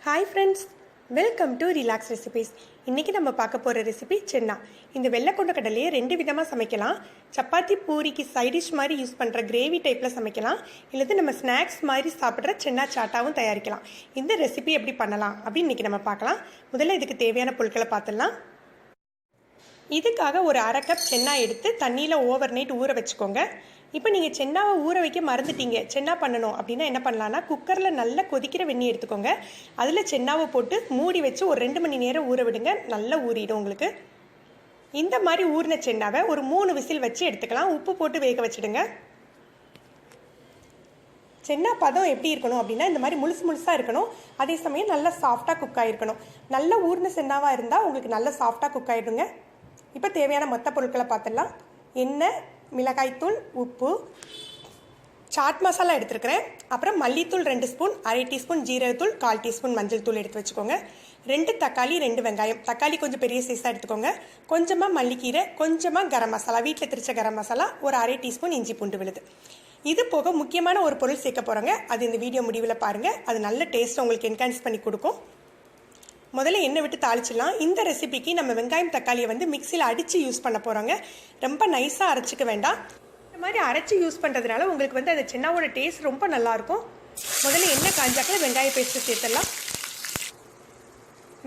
Hi friends, welcome to relax recipes. இன்றைக்கி நம்ம பார்க்க போகிற ரெசிபி சென்னா. இந்த வெள்ளை கொண்ட கடலையை 2 விதமாக சமைக்கலாம். சப்பாத்தி பூரிக்கு சைடிஷ் மாதிரி யூஸ் பண்ணுற கிரேவி டைப்பில் சமைக்கலாம், இல்லது நம்ம ஸ்நாக்ஸ் மாதிரி சாப்பிட்ற சென்னா சாட்டாவும் தயாரிக்கலாம். இந்த ரெசிபி எப்படி பண்ணலாம் அப்படின்னு இன்றைக்கி நம்ம பார்க்கலாம். முதல்ல இதுக்கு தேவையான பொருட்களை பார்த்துடலாம். இதுக்காக ஒரு 1/2 கப் சென்னா எடுத்து தண்ணியில் ஓவர் நைட் ஊற வச்சுக்கோங்க. இப்போ நீங்கள் சென்னாவை ஊற வைக்க மறந்துட்டீங்க, சென்னா பண்ணணும் அப்படின்னா என்ன பண்ணலான்னா, குக்கரில் நல்லா கொதிக்கிற வெண்ணி எடுத்துக்கோங்க. அதில் சென்னாவை போட்டு மூடி வச்சு ஒரு 2 மணி நேரம் ஊற விடுங்க. நல்லா ஊறிடும் உங்களுக்கு. இந்த மாதிரி ஊறின சென்னாவை ஒரு 3 விசில் வச்சு எடுத்துக்கலாம். உப்பு போட்டு வேக வச்சுடுங்க. சென்னா பதம் எப்படி இருக்கணும் அப்படின்னா, இந்த மாதிரி முழுசாக இருக்கணும். அதே சமயம் நல்லா சாஃப்டாக குக் ஆகிருக்கணும். நல்லா ஊறின சென்னாவாக இருந்தால் உங்களுக்கு நல்லா சாஃப்டாக குக் ஆகிடுங்க. இப்போ தேவையான மொத்த பொருட்களை பார்த்துடலாம். எண்ணெய், மிளகாய்த்தூள், உப்பு, சாட் மசாலா எடுத்துருக்கிறேன். அப்புறம் மல்லித்தூள் 2 ஸ்பூன், 1/2 டீஸ்பூன் ஜீரகத்தூள், 1/4 டீஸ்பூன் மஞ்சள் தூள் எடுத்து வச்சுக்கோங்க. 2 தக்காளி, 2 வெங்காயம். தக்காளி கொஞ்சம் பெரிய சைஸாக எடுத்துக்கோங்க. கொஞ்சமாக மல்லிக்கீரை, கொஞ்சமாக கரம் மசாலா, வீட்டில் திரிச்ச கரம் மசாலா, ஒரு 1/2 டீஸ்பூன் இஞ்சி பூண்டு விழுது. இது போக முக்கியமான ஒரு பொருள் சேர்க்க போகிறோங்க. அது இந்த வீடியோ முடிவில் பாருங்கள். அது நல்ல டேஸ்ட் உங்களுக்கு என்ஹான்ஸ் பண்ணி கொடுக்கும். முதல்ல எண்ணெய் விட்டு தாளிச்சிடலாம். இந்த ரெசிபிக்கு நம்ம வெங்காயம் தக்காளியை மிக்சியில் அடித்து யூஸ் பண்ண போகிறோங்க. ரொம்ப நைஸாக அரைச்சிக்க வேண்டாம். இந்த மாதிரி அரைச்சி யூஸ் பண்ணுறதுனால உங்களுக்கு அந்த சென்னாவோட டேஸ்ட் ரொம்ப நல்லாயிருக்கும். முதல்ல எண்ணெய் காஞ்சாக்கில் வெங்காய பேஸ்ட்டு சேர்த்துடலாம்.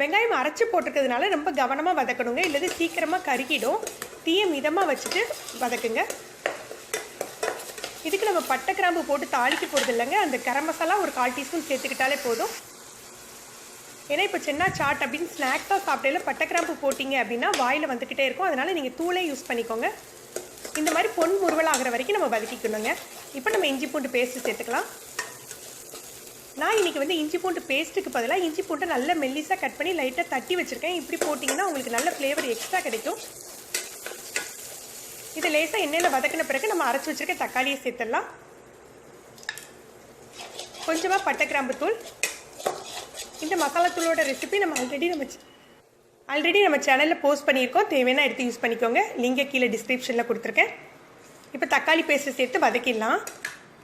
வெங்காயம் அரைச்சி போட்டிருக்கிறதுனால ரொம்ப கவனமாக வதக்கணுங்க, இல்லது சீக்கிரமாக கருகிடும். தீயை மிதமாக வச்சுட்டு வதக்குங்க. இதுக்கு நம்ம பட்டை கிராம்பு போட்டு தாளிக்க போகிறது இல்லைங்க. அந்த கரம் மசாலா ஒரு 1/4 டீஸ்பூன் சேர்த்துக்கிட்டாலே போதும். ஏன்னா இப்போ சென்னா சாட் அப்படின்னு ஸ்நாக்ஸாக சாப்பிடையில பட்டை கிராம்பு போட்டிங்க அப்படின்னா வாயில் வந்துக்கிட்டே இருக்கும். அதனால் நீங்கள் தூளே யூஸ் பண்ணிக்கோங்க. இந்த மாதிரி பொன் முறுவல் ஆகிற வரைக்கும் நம்ம வதக்கிக்கணுங்க. இப்போ நம்ம இஞ்சி பூண்டு பேஸ்ட்டு சேர்த்துக்கலாம். நான் இன்றைக்கி இஞ்சி பூண்டு பேஸ்ட்டுக்கு பதிலாக இஞ்சி பூண்டை நல்லா மெல்லிஸாக கட் பண்ணி லைட்டாக தட்டி வச்சுருக்கேன். இப்படி போட்டிங்கன்னா உங்களுக்கு நல்ல ஃப்ளேவர் எக்ஸ்ட்ரா கிடைக்கும். இதை லேசாக எண்ணெயில் வதக்கின பிறகு நம்ம அரைச்சி வச்சுருக்க தக்காளியை சேர்த்துடலாம். கொஞ்சமாக பட்டை கிராம்பு தூள். இந்த மசாலா தூளோட ரெசிபி நம்ம ஆல்ரெடி நம்ம சேனலில் போஸ்ட் பண்ணியிருக்கோம். தேவையான எடுத்து யூஸ் பண்ணிக்கோங்க. லிங்கை கீழே டிஸ்கிரிப்ஷனில் கொடுத்துருக்கேன். இப்போ தக்காளி பேஸ்ட்டு சேர்த்து வதக்கிடலாம்.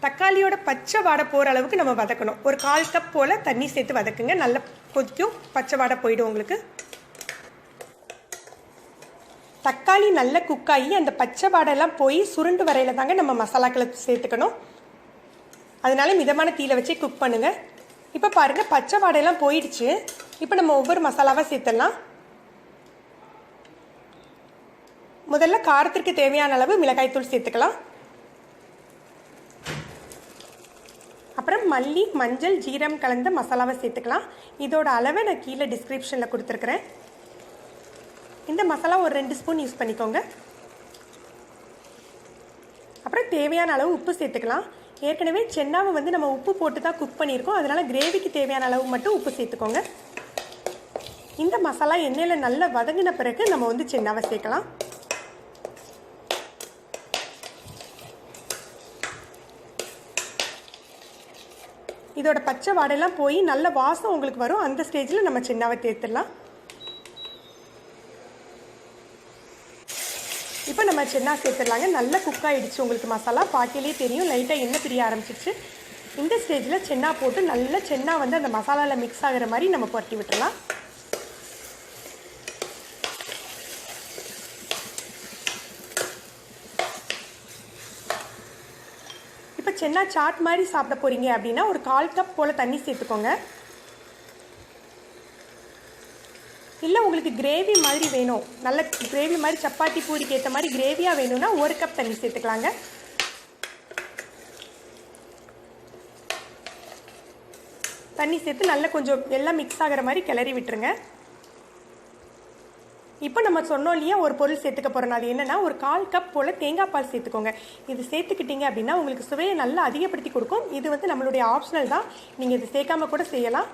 தக்காளியோட பச்சை வாடை போகிற அளவுக்கு நம்ம வதக்கணும். ஒரு 1/4 கப் போல் தண்ணி சேர்த்து வதக்குங்க. நல்லா கொதிக்கும், பச்சை வாடை போயிடும் உங்களுக்கு. தக்காளி நல்லா குக்காகி அந்த பச்சை வாடெல்லாம் போய் சுருண்டு வரையில் தாங்க நம்ம மசாலாக்களை சேர்த்துக்கணும். அதனால மிதமான தீயில வச்சு குக் பண்ணுங்கள். இப்போ பாருங்கள், பச்சை வாடையெல்லாம் போயிடுச்சு. இப்போ நம்ம ஒவ்வொரு மசாலாவாக சேர்த்துடலாம். முதல்ல காரத்திற்கு தேவையான அளவு மிளகாய்த்தூள் சேர்த்துக்கலாம். அப்புறம் மல்லி, மஞ்சள், ஜீரகம் கலந்த மசாலாவை சேர்த்துக்கலாம். இதோட அளவை நான் கீழே டிஸ்கிரிப்ஷனில் கொடுத்துருக்குறேன். இந்த மசாலா ஒரு 2 ஸ்பூன் யூஸ் பண்ணிக்கோங்க. அப்புறம் தேவையான அளவு உப்பு சேர்த்துக்கலாம். ஏற்கனவே சென்னாவை நம்ம உப்பு போட்டு தான் குக் பண்ணியிருக்கோம். அதனால் கிரேவிக்கு தேவையான அளவு மட்டும் உப்பு சேர்த்துக்கோங்க. இந்த மசாலா எண்ணெயில் நல்லா வதங்கின பிறகு நம்ம சென்னாவை சேர்க்கலாம். இதோட பச்சை வாடெல்லாம் போய் நல்ல வாசம் உங்களுக்கு வரும். அந்த ஸ்டேஜில் நம்ம சென்னாவை சேர்த்துடலாம். இப்போ நம்ம சென்னா சேர்த்துடலாங்க. நல்லா குக் ஆகிடுச்சு. உங்களுக்கு மசாலா பாட்டிலே தெரியும், லைட்டாக எண்ணெய் பிரிய ஆரம்பிச்சிருச்சு. இந்த ஸ்டேஜில் சென்னா போட்டு நல்லா சென்னா அந்த மசாலாவில் மிக்ஸ் ஆகிற மாதிரி நம்ம புரட்டி விட்டுடலாம். இப்போ சென்னா சாட் மாதிரி சாப்பிட போகிறீங்க அப்படின்னா ஒரு 1/4 கப் போல் தண்ணி சேர்த்துக்கோங்க. இல்லை உங்களுக்கு கிரேவி மாதிரி வேணும், நல்ல கிரேவி மாதிரி சப்பாத்தி பூரிக்கு ஏற்ற மாதிரி கிரேவியாக வேணும்னா 1 கப் தண்ணி சேர்த்துக்கலாங்க. தண்ணி சேர்த்து நல்லா கொஞ்சம் எல்லாம் மிக்ஸ் ஆகிற மாதிரி கிளறி விட்டுருங்க. இப்போ நம்ம சொன்னோம் இல்லையா, ஒரு பொருள் சேர்த்துக்க போகிறோம். அது என்னென்னா, ஒரு 1/4 கப் போல் தேங்காய் பால் சேர்த்துக்கோங்க. இது சேர்த்துக்கிட்டீங்க அப்படின்னா உங்களுக்கு சுவையை நல்லா அதிகப்படுத்தி கொடுக்கும். இது நம்மளுடைய ஆப்ஷனல் தான், நீங்கள் இது சேர்க்காம கூட செய்யலாம்.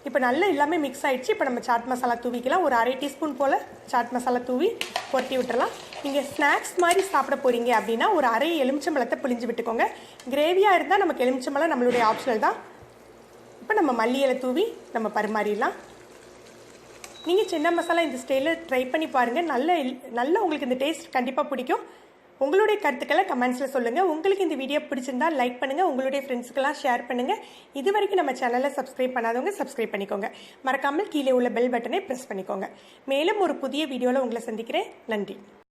இப்போ நல்லா எல்லாமே மிக்ஸ் ஆகிடுச்சு. இப்போ நம்ம சாட் மசாலா தூவிக்கலாம். ஒரு 1/2 டீஸ்பூன் போல் சாட் மசாலா தூவி பொட்டி விட்டுறலாம். நீங்கள் ஸ்நாக்ஸ் மாதிரி சாப்பிட போகிறீங்க அப்படின்னா ஒரு 1/2 எலுமிச்சம்பழத்தை பிழிஞ்சு விட்டுக்கோங்க. கிரேவியாக இருந்தால் நமக்கு எலுமிச்சம்பழம் நம்மளுடைய ஆப்ஷனல் தான். இப்போ நம்ம மல்லி இலை தூவி நம்ம பரிமாறிடலாம். நீங்கள் சென்னா மசாலா இந்த ஸ்டைலில் ட்ரை பண்ணி பாருங்கள். நல்ல உங்களுக்கு இந்த டேஸ்ட் கண்டிப்பாக பிடிக்கும். உங்களுடைய கருத்துக்களை கமெண்ட்ஸில் சொல்லுங்கள். உங்களுக்கு இந்த வீடியோ பிடிச்சிருந்தா லைக் பண்ணுங்கள், உங்களுடைய ஃப்ரெண்ட்ஸுக்கெல்லாம் ஷேர் பண்ணுங்கள். இது வரைக்கும் நம்ம சேனலில் சப்ஸ்கிரைப் பண்ணாதவங்க சப்ஸ்கிரைப் பண்ணிக்கோங்க. மறக்காமல் கீழே உள்ள பெல் பட்டனை ப்ரெஸ் பண்ணிக்கோங்க. மேலும் ஒரு புதிய வீடியோவில் உங்களை சந்திக்கிறேன். நன்றி.